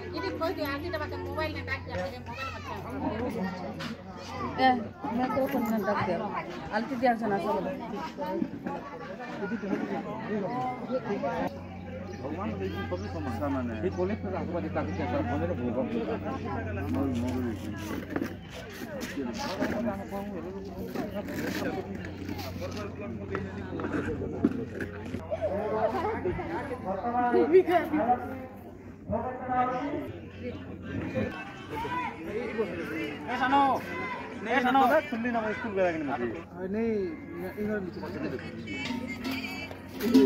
ini kau dia nanti dapat mobile nih tak jadi mobile macam. Mikrofon nanti dia. Alti dia sana sama. भगवान को लेकिन कभी समस्या माने ये बोले तो आपको दिखा के सर बोले तो भूख नहीं खुली ना स्कूल गया नहीं इधर नीचे ini